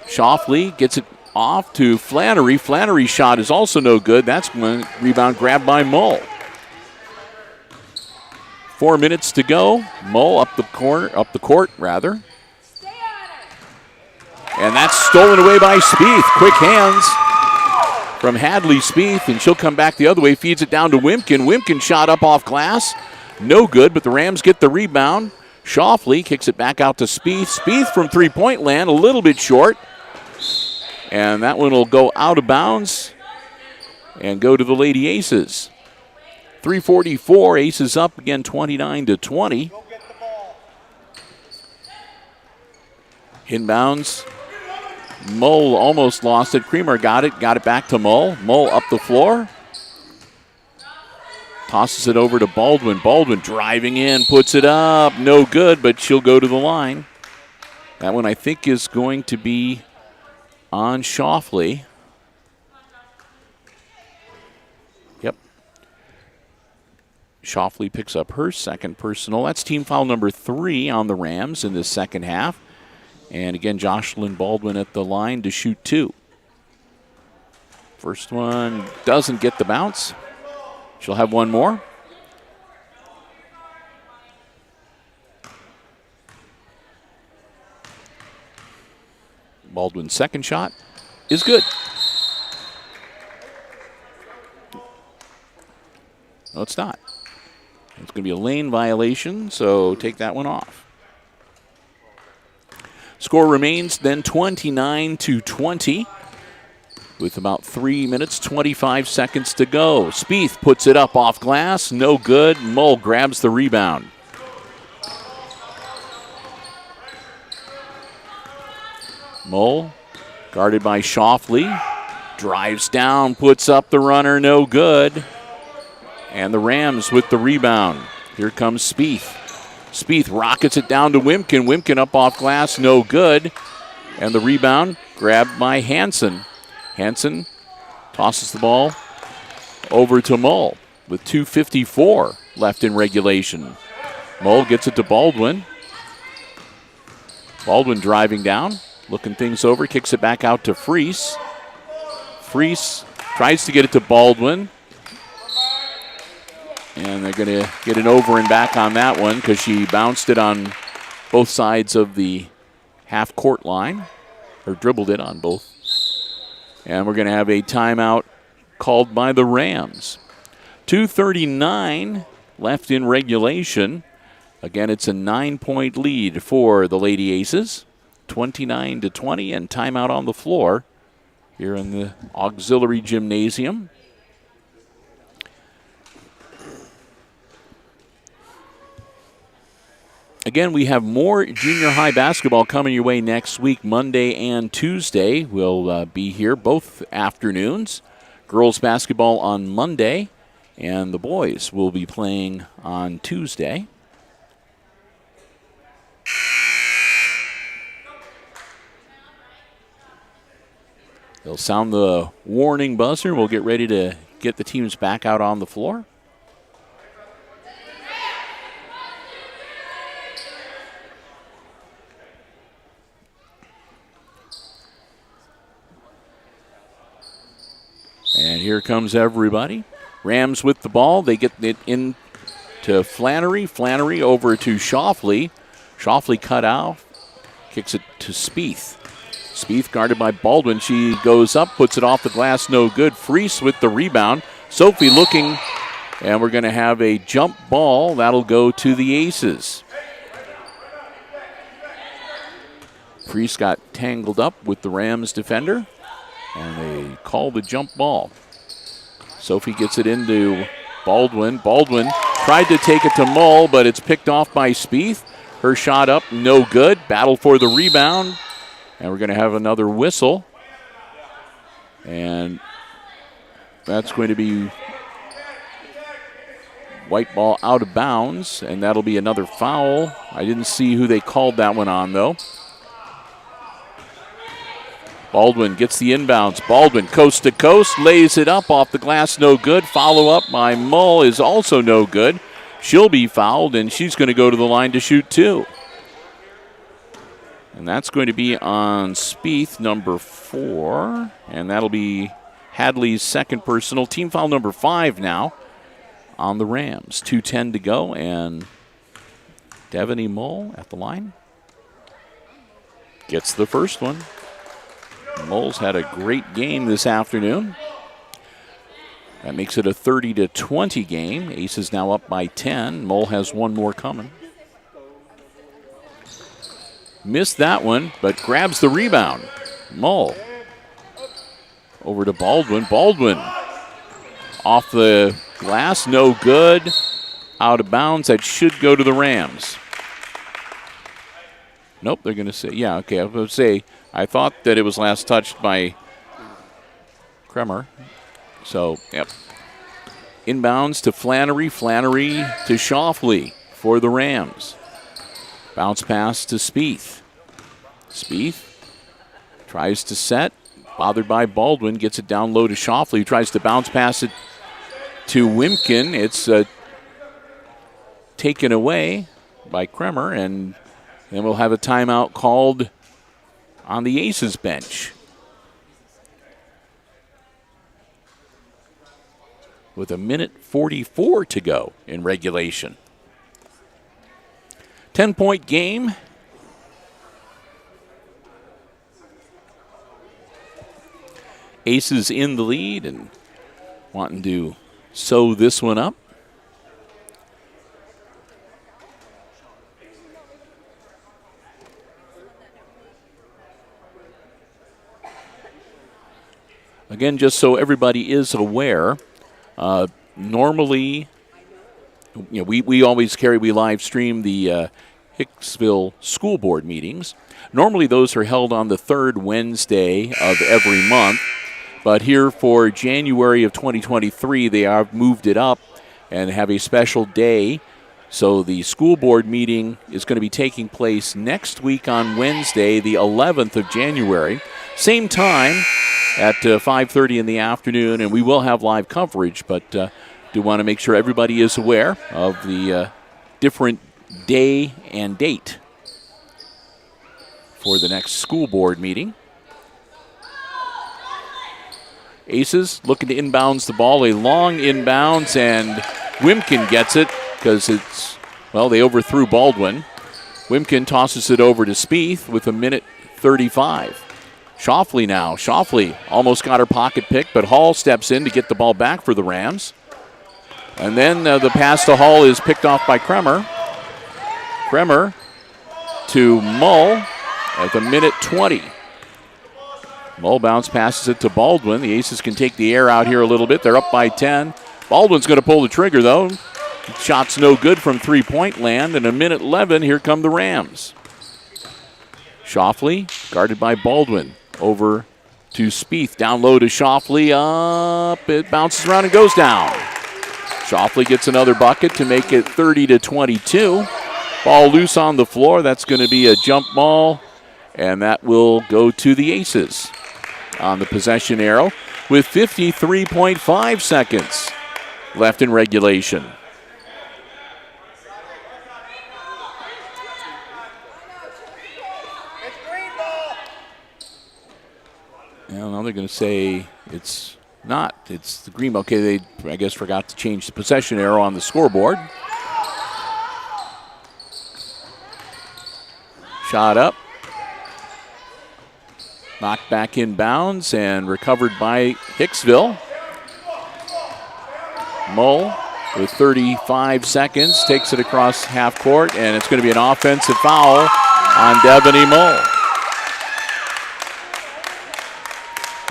Shoffley gets it off to Flannery. Flannery's shot is also no good. That's one rebound grabbed by Mull. 4 minutes to go. Mull up the court. And that's stolen away by Spieth. Quick hands from Hadley Spieth, and she'll come back the other way, feeds it down to Wimkin. Wimkin shot up off glass. No good, but the Rams get the rebound. Shoffley kicks it back out to Spieth. Spieth from three-point land, a little bit short. And that one will go out of bounds and go to the Lady Aces. 3:44, Aces up again 29-20. Inbounds. Mull almost lost it. Creamer got it back to Mull. Mull up the floor. Tosses it over to Baldwin. Baldwin driving in, puts it up. No good, but she'll go to the line. That one I think is going to be on Shoffley. Yep. Shoffley picks up her second personal. That's team foul number 3 on the Rams in the second half. And again, Jocelyn Baldwin at the line to shoot 2. First one doesn't get the bounce. She'll have one more. Baldwin's second shot is good. No, it's not. It's going to be a lane violation, so take that one off. Score remains then 29-20 with about 3 minutes, 25 seconds to go. Spieth puts it up off glass. No good. Mull grabs the rebound. Mull, guarded by Shoffley, drives down, puts up the runner. No good. And the Rams with the rebound. Here comes Spieth. Spieth rockets it down to Wimkin. Wimkin up off glass, no good. And the rebound grabbed by Hansen. Hansen tosses the ball over to Mull with 2:54 left in regulation. Mull gets it to Baldwin. Baldwin driving down, looking things over, kicks it back out to Freese. Freese tries to get it to Baldwin. And they're going to get an over and back on that one because she bounced it on both sides of the half-court line, or dribbled it on both. And we're going to have a timeout called by the Rams. 2:39 left in regulation. Again, it's a 9-point lead for the Lady Aces. 29-20, and timeout on the floor here in the auxiliary gymnasium. Again, we have more junior high basketball coming your way next week, Monday and Tuesday. We'll be here both afternoons. Girls basketball on Monday, and the boys will be playing on Tuesday. They'll sound the warning buzzer. We'll get ready to get the teams back out on the floor. And here comes everybody. Rams with the ball. They get it in to Flannery. Flannery over to Shoffley. Shoffley cut out. Kicks it to Spieth. Spieth guarded by Baldwin. She goes up, puts it off the glass. No good. Freese with the rebound. Sophie looking. And we're going to have a jump ball. That'll go to the Aces. Freese got tangled up with the Rams defender. And they call the jump ball. Sophie gets it into Baldwin. Baldwin tried to take it to Mull, but it's picked off by Spieth. Her shot up, no good. Battle for the rebound. And we're going to have another whistle. And that's going to be white ball out of bounds. And that'll be another foul. I didn't see who they called that one on, though. Baldwin gets the inbounds. Baldwin coast to coast, lays it up off the glass, no good. Follow up by Mull is also no good. She'll be fouled, and she's going to go to the line to shoot 2. And that's going to be on Spieth, number 4. And that'll be Hadley's second personal. Team foul number 5 now on the Rams. 2:10 to go, and Devaney Mull at the line gets the first one. Mull's had a great game this afternoon. That makes it a 30-20 game. Aces now up by 10. Mull has one more coming. Missed that one, but grabs the rebound. Mull over to Baldwin. Baldwin off the glass, no good. Out of bounds. That should go to the Rams. Nope, they're going to say, yeah, okay. I was going to say, I thought that it was last touched by Kremer. So, yep. Inbounds to Flannery. Flannery to Shoffley for the Rams. Bounce pass to Spieth. Spieth tries to set. Bothered by Baldwin. Gets it down low to Shoffley, who tries to bounce pass it to Wimkin. It's taken away by Kremer, and then we'll have a timeout called on the Aces bench. With a minute 44 to go in regulation. 10-point game. Aces in the lead and wanting to sew this one up. Again, just so everybody is aware, normally, we always we live stream the Hicksville school board meetings. Normally those are held on the third Wednesday of every month, but here for January of 2023, they have moved it up and have a special day. So the school board meeting is going to be taking place next week on Wednesday, the 11th of January. Same time at 5:30 in the afternoon, and we will have live coverage, but do want to make sure everybody is aware of the different day and date for the next school board meeting. Aces looking to inbounds the ball, a long inbounds, and Wimkin gets it because they overthrew Baldwin. Wimkin tosses it over to Spieth with a minute 35. Shoffley now. Shoffley almost got her pocket picked, but Hall steps in to get the ball back for the Rams. And then the pass to Hall is picked off by Kremer. Kremer to Mull at the minute 20. Mull bounce passes it to Baldwin. The Aces can take the air out here a little bit. They're up by 10. Baldwin's going to pull the trigger, though. Shot's no good from three-point land. And a minute 11, here come the Rams. Shoffley guarded by Baldwin. Over to Spieth. Down low to Shoffley. Up. It bounces around and goes down. Shoffley gets another bucket to make it 30-22. Ball loose on the floor. That's going to be a jump ball. And that will go to the Aces on the possession arrow with 53.5 seconds left in regulation. Well, now they're going to say it's not. It's the green. Okay, they, I guess, forgot to change the possession arrow on the scoreboard. Shot up. Knocked back in bounds and recovered by Hicksville. Mull with 35 seconds takes it across half court, and it's going to be an offensive foul on Devaney Mull.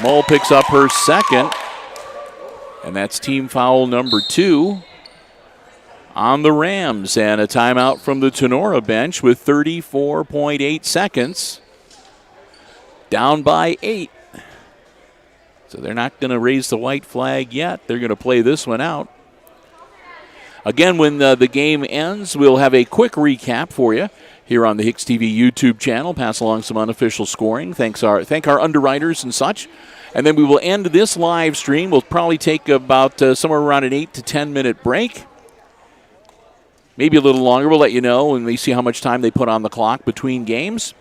Mull picks up her second, and that's team foul number 2 on the Rams, and a timeout from the Tinora bench with 34.8 seconds. Down by 8. So they're not going to raise the white flag yet. They're going to play this one out. Again, when the game ends, we'll have a quick recap for you here on the HIX-TV YouTube channel. Pass along some unofficial scoring. Thank our underwriters and such. And then we will end this live stream. We'll probably take about somewhere around an 8 to 10 minute break. Maybe a little longer. We'll let you know when we see how much time they put on the clock between games.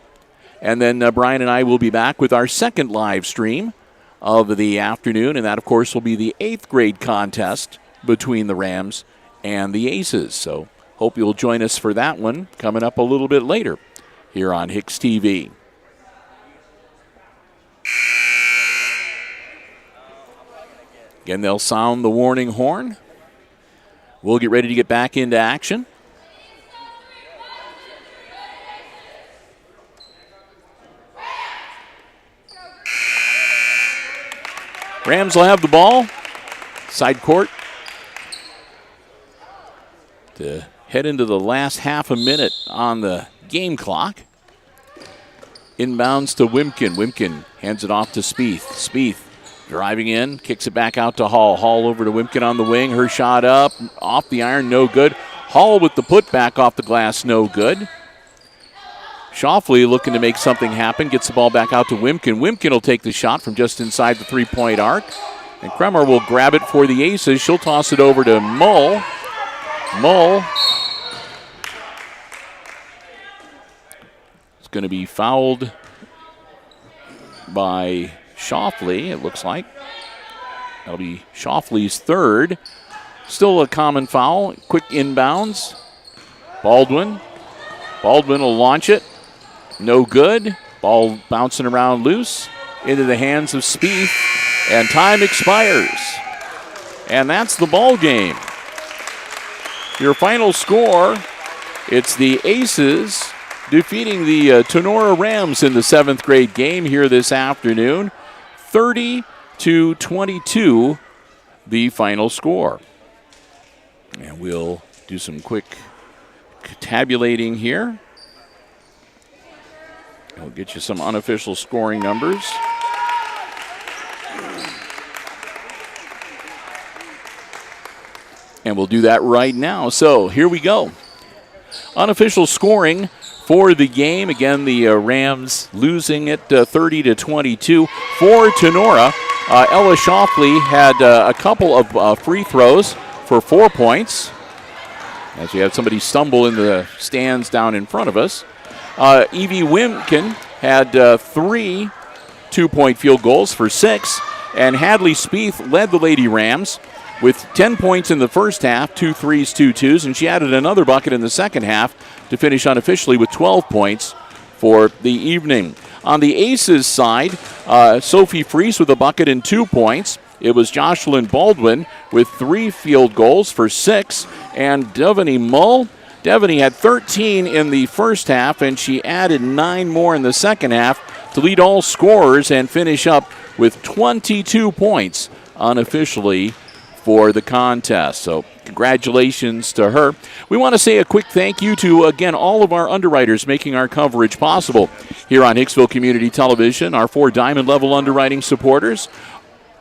And then Brian and I will be back with our second live stream of the afternoon, and that, of course, will be the 8th grade contest between the Rams and the Aces. So hope you'll join us for that one coming up a little bit later here on HIX-TV. Again, they'll sound the warning horn. We'll get ready to get back into action. Rams will have the ball. Side court. To head into the last half a minute on the game clock. Inbounds to Wimkin. Wimkin hands it off to Spieth. Spieth driving in, kicks it back out to Hall. Hall over to Wimkin on the wing. Her shot up, off the iron, no good. Hall with the putback off the glass, no good. Schauffele looking to make something happen, gets the ball back out to Wimkin. Wimkin will take the shot from just inside the three-point arc. And Kremer will grab it for the Aces. She'll toss it over to Mull. Mull is going to be fouled by Schauffele, it looks like. That'll be Schauffele's third. Still a common foul. Quick inbounds. Baldwin. Baldwin will launch it. No good. Ball bouncing around loose into the hands of Spieth, and time expires. And that's the ball game. Your final score, it's the Aces defeating the Tinora Rams in the 7th grade game here this afternoon. 30-22, the final score. And we'll do some quick tabulating here. We'll get you some unofficial scoring numbers. And we'll do that right now. So here we go. Unofficial scoring for the game. Again, the Rams losing it 30-22. For Tinora, Ella Schauffele had a couple of free throws for 4 points. As we have somebody stumble in the stands down in front of us. Evie Wimkin had 3 two-point field goals for 6. And Hadley Spieth led the Lady Rams with 10 points in the first half, 2 threes, 2 twos, and she added another bucket in the second half to finish unofficially with 12 points for the evening. On the Aces side, Sophie Fries with a bucket and 2 points. It was Jocelyn Baldwin with 3 field goals for 6, and Devaney Mull. Devaney had 13 in the first half, and she added 9 more in the second half to lead all scorers and finish up with 22 points unofficially for the contest. So congratulations to her. We want to say a quick thank you to, again, all of our underwriters making our coverage possible here on Hicksville Community Television, our 4 diamond level underwriting supporters,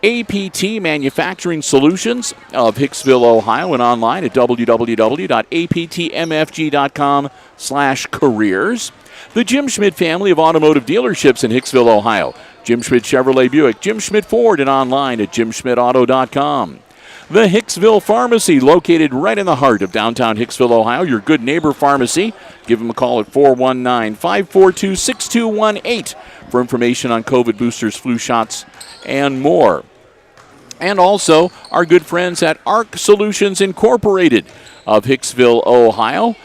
APT Manufacturing Solutions of Hicksville, Ohio, and online at www.aptmfg.com/careers. The Jim Schmidt family of automotive dealerships in Hicksville, Ohio. Jim Schmidt Chevrolet Buick, Jim Schmidt Ford, and online at jimschmidtauto.com. The Hicksville Pharmacy, located right in the heart of downtown Hicksville, Ohio, your good neighbor pharmacy. Give them a call at 419-542-6218 for information on COVID boosters, flu shots, and more. And also our good friends at ARC Solutions Incorporated of Hicksville, Ohio,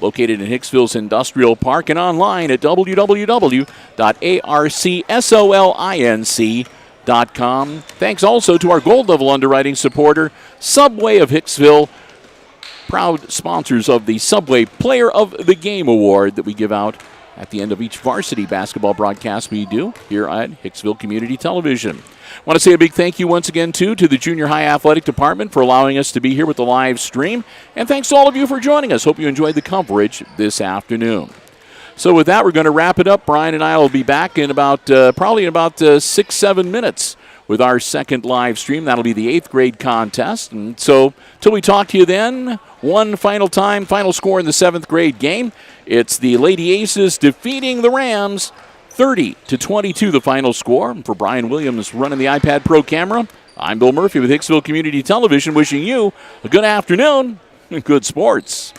located in Hicksville's Industrial Park, and online at www.arcsolinc.com. Thanks also to our gold level underwriting supporter, Subway of Hicksville, proud sponsors of the Subway Player of the Game Award that we give out at the end of each varsity basketball broadcast we do here at Hicksville Community Television. I want to say a big thank you once again, too, to the Junior High Athletic Department for allowing us to be here with the live stream. And thanks to all of you for joining us. Hope you enjoyed the coverage this afternoon. So with that, we're going to wrap it up. Brian and I will be back in about 6-7 minutes with our second live stream. That'll be the 8th grade contest. And so till we talk to you then, one final time, final score in the 7th grade game. It's the Lady Aces defeating the Rams 30-22, the final score. For Brian Williams running the iPad Pro camera, I'm Bill Murphy with Hicksville Community Television, wishing you a good afternoon and good sports.